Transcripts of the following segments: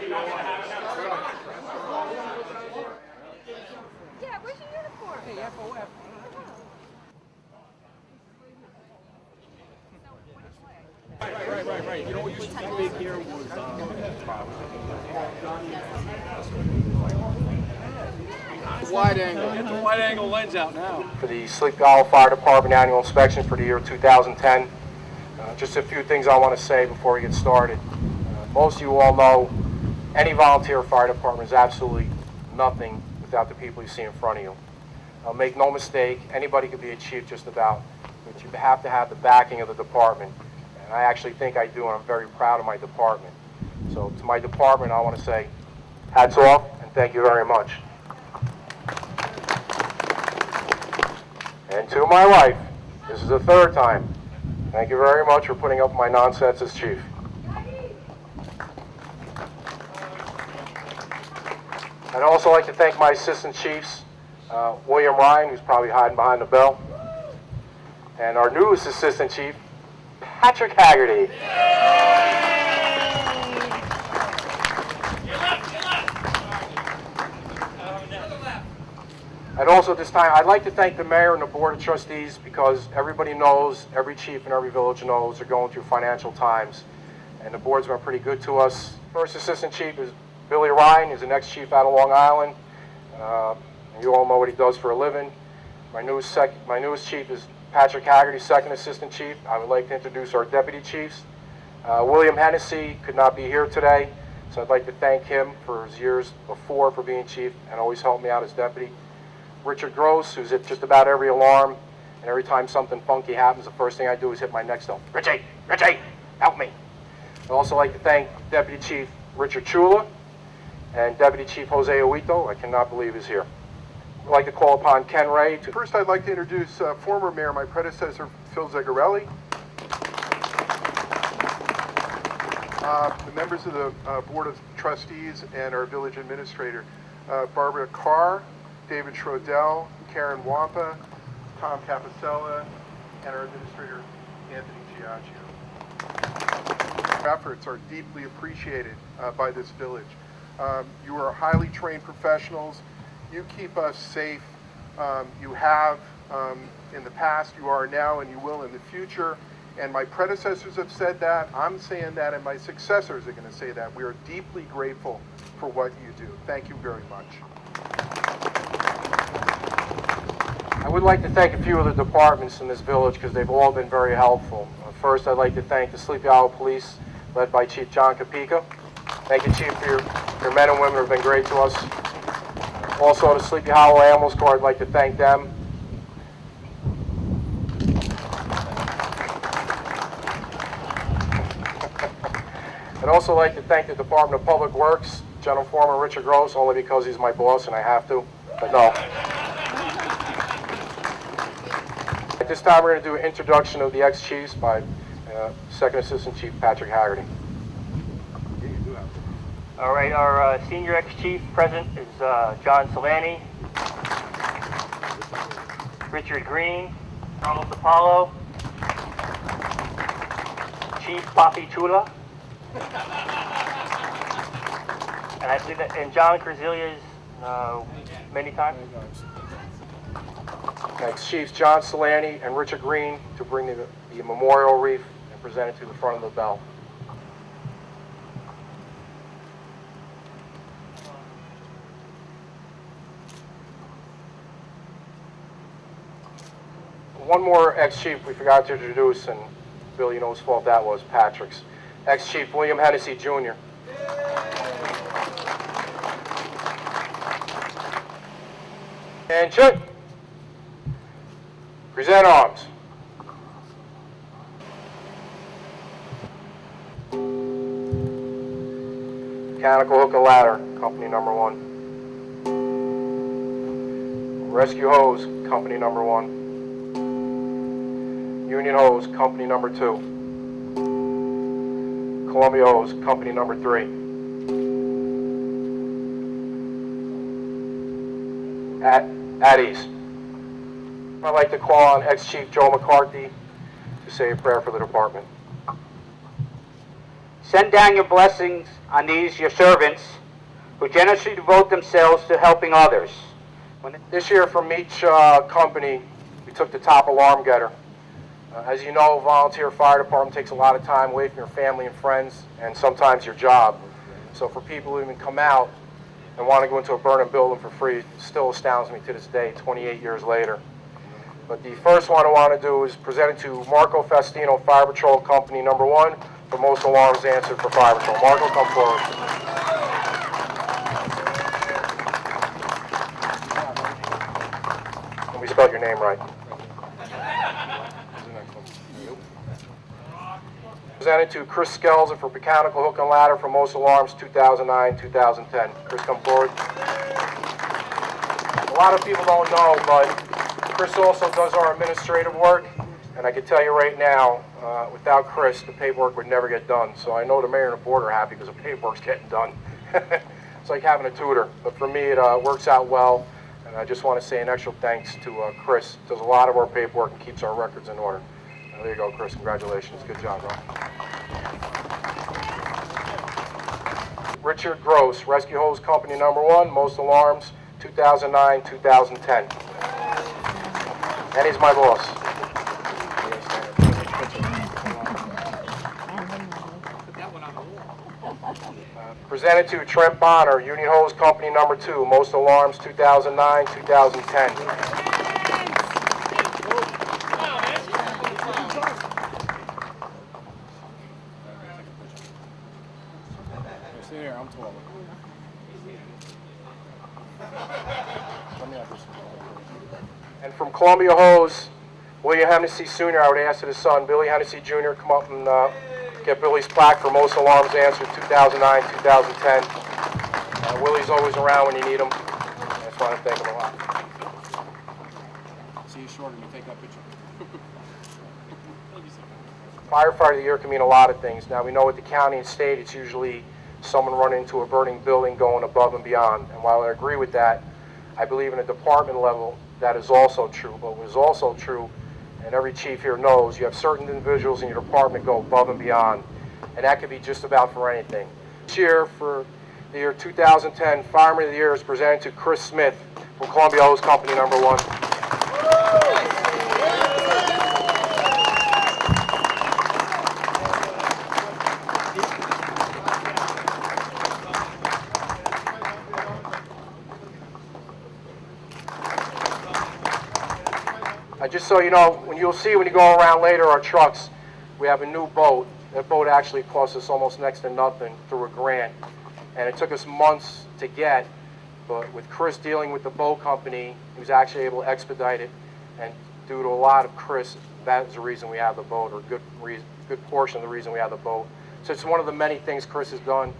Yeah, where's your uniform? Hey, FOF. Right. You know what used to be big here was wide angle. Get the wide angle lens out now. For the Sleepy Hollow Fire Department annual inspection for the year 2010. Just a few things I want to say before we get started. Most of you all know any volunteer fire department is absolutely nothing without the people you see in front of you. Make no mistake, anybody could be a chief just about, but you have to have the backing of the department. And I actually think I do, and I'm very proud of my department. So to my department, I want to say hats off and thank you very much. And to my wife, this is the third time. Thank you very much for putting up with my nonsense as chief. I'd also like to thank my assistant chiefs, William Ryan, who's probably hiding behind the bell, and our newest assistant chief, Patrick Haggerty. And also at this time, I'd like to thank the mayor and the board of trustees because everybody knows, every chief in every village knows they're going through financial times. And the board's been pretty good to us. First assistant chief is Billy Ryan. He's the next chief out of Long Island. You all know what he does for a living. My newest chief is Patrick Haggerty, second assistant chief. I would like to introduce our deputy chiefs. William Hennessy could not be here today, so I'd like to thank him for his years before for being chief and always helped me out as deputy. Richard Gross, who's at just about every alarm, and every time something funky happens, the first thing I do is hit my neck stone. Richie, help me. I'd also like to thank Deputy Chief Richard Chula and Deputy Chief Jose Oito. I cannot believe he's here. I'd like to call upon Ken Ray. First, I'd like to introduce former mayor, my predecessor, Phil Zegarelli. The members of the Board of Trustees and our village administrator, Barbara Carr, David Schrodell, Karen Wampa, Tom Capicella, and our administrator, Anthony Giacchio. Your efforts are deeply appreciated by this village. You are highly trained professionals. You keep us safe. You have in the past, you are now, and you will in the future. And my predecessors have said that. I'm saying that, and my successors are going to say that. We are deeply grateful for what you do. Thank you very much. I would like to thank a few of the departments in this village because they've all been very helpful. First, I'd like to thank the Sleepy Hollow Police, led by Chief John Capica. Thank you, Chief, for your men and women who have been great to us. Also, the Sleepy Hollow Ambulance Corps, I'd like to thank them. I'd also like to thank the Department of Public Works, General Foreman Richard Gross, only because he's my boss and I have to, but no. At this time, we're going to do an introduction of the ex-chiefs by Second Assistant Chief Patrick Haggerty. All right, our senior ex-chief present is John Solani, Richard Green, Carlos Apollo, Chief Papi Chula, and I believe that, and John Cornelius many times. Next, Chiefs John Solani and Richard Green to bring the memorial wreath and present it to the front of the bell. One more ex-chief we forgot to introduce, and Bill, you know whose fault that was, Patrick's. Ex-Chief William Hennessy Jr. And Chut. Present arms. Mechanical hook and ladder, company number 1. Rescue hose, company number 1. Union hose, company number 2. Columbia hose, company number 3. At ease. I'd like to call on ex-Chief Joe McCarthy to say a prayer for the department. Send down your blessings on these, your servants, who generously devote themselves to helping others. This year from each company, we took the top alarm getter. As you know, volunteer fire department takes a lot of time away from your family and friends, and sometimes your job. So for people who even come out and want to go into a burning building for free, it still astounds me to this day, 28 years later. But the first one I want to do is present it to Marco Festino, Fire Patrol Company number 1, for most alarms answered for Fire Patrol. Marco, come forward. And we spelled your name right. Presented to Chris Skelza for Mechanical Hook and Ladder for most alarms 2009-2010. Chris, come forward. A lot of people don't know, but Chris also does our administrative work, and I can tell you right now, without Chris, the paperwork would never get done. So I know the mayor and the board are happy because the paperwork's getting done. It's like having a tutor, but for me it works out well, and I just want to say an extra thanks to Chris. Does a lot of our paperwork and keeps our records in order. There you go, Chris. Congratulations. Good job, bro. Richard Gross, Rescue Hose Company number 1, most alarms 2009-2010. And he's my boss. Presented to Trent Bonner, Union Hose Company number 2, most alarms 2009-2010. Stay there, I'm taller. And from Columbia Hose, William Hennessy Sr., I would ask that his son, Billy Hennessy Jr., come up and get Billy's plaque for most alarms answered 2009-2010. Willie's always around when you need him. I just want to thank him a lot. See you shorter, you take that picture. Firefighter of the Year can mean a lot of things. Now, we know with the county and state, it's usually someone running into a burning building going above and beyond. And while I agree with that, I believe in a department level that is also true. But what is also true, and every chief here knows, you have certain individuals in your department go above and beyond. And that could be just about for anything. This year, for the year 2010, Fireman of the Year is presented to Chris Smith from Columbia Hose Company number 1. Just so you know, when you go around later our trucks, we have a new boat. That boat actually cost us almost next to nothing through a grant. And it took us months to get, but with Chris dealing with the boat company, he was actually able to expedite it. And due to a lot of Chris, that is the reason we have the boat, or a good portion of the reason we have the boat. So it's one of the many things Chris has done.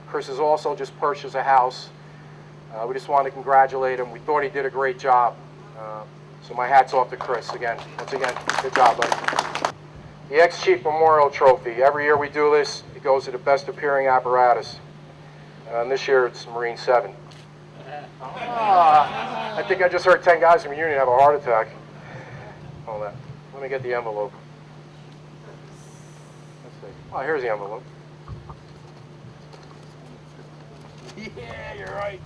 Chris has also just purchased a house. We just wanted to congratulate him. We thought he did a great job. So my hat's off to Chris again. Once again, good job, buddy. The Ex-Chief Memorial Trophy. Every year we do this, it goes to the best appearing apparatus. And this year it's Marine 7. I think I just heard 10 guys from Union have a heart attack. Hold on. Let me get the envelope. Let's see. Oh, here's the envelope. Yeah, you're right.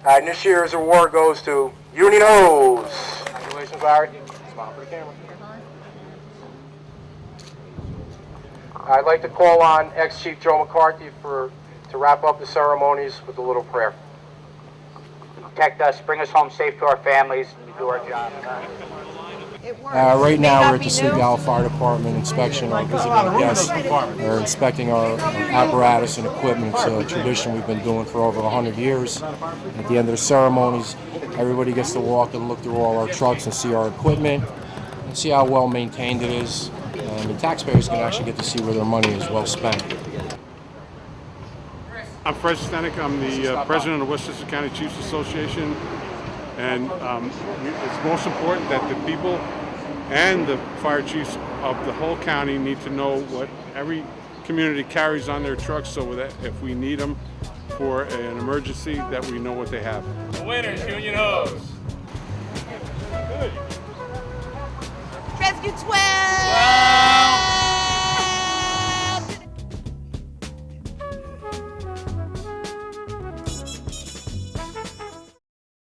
And this year's award goes to Union Hose. Congratulations, Larry. Smile for the camera. I'd like to call on ex-Chief Joe McCarthy to wrap up the ceremonies with a little prayer. Protect us, bring us home safe to our families, and do our job. Right now we're at the Sioux Falls Fire Department inspection. Our visiting guests are inspecting our apparatus and equipment. It's a tradition we've been doing for over 100 years. At the end of the ceremonies, everybody gets to walk and look through all our trucks and see our equipment and see how well maintained it is. And the taxpayers can actually get to see where their money is well spent. I'm Fred Stenek. I'm the president of Westchester County Chiefs Association. And it's most important that the people and the fire chiefs of the whole county need to know what every community carries on their trucks, so that if we need them for an emergency, that we know what they have. The winners, Union Hose. Rescue 12!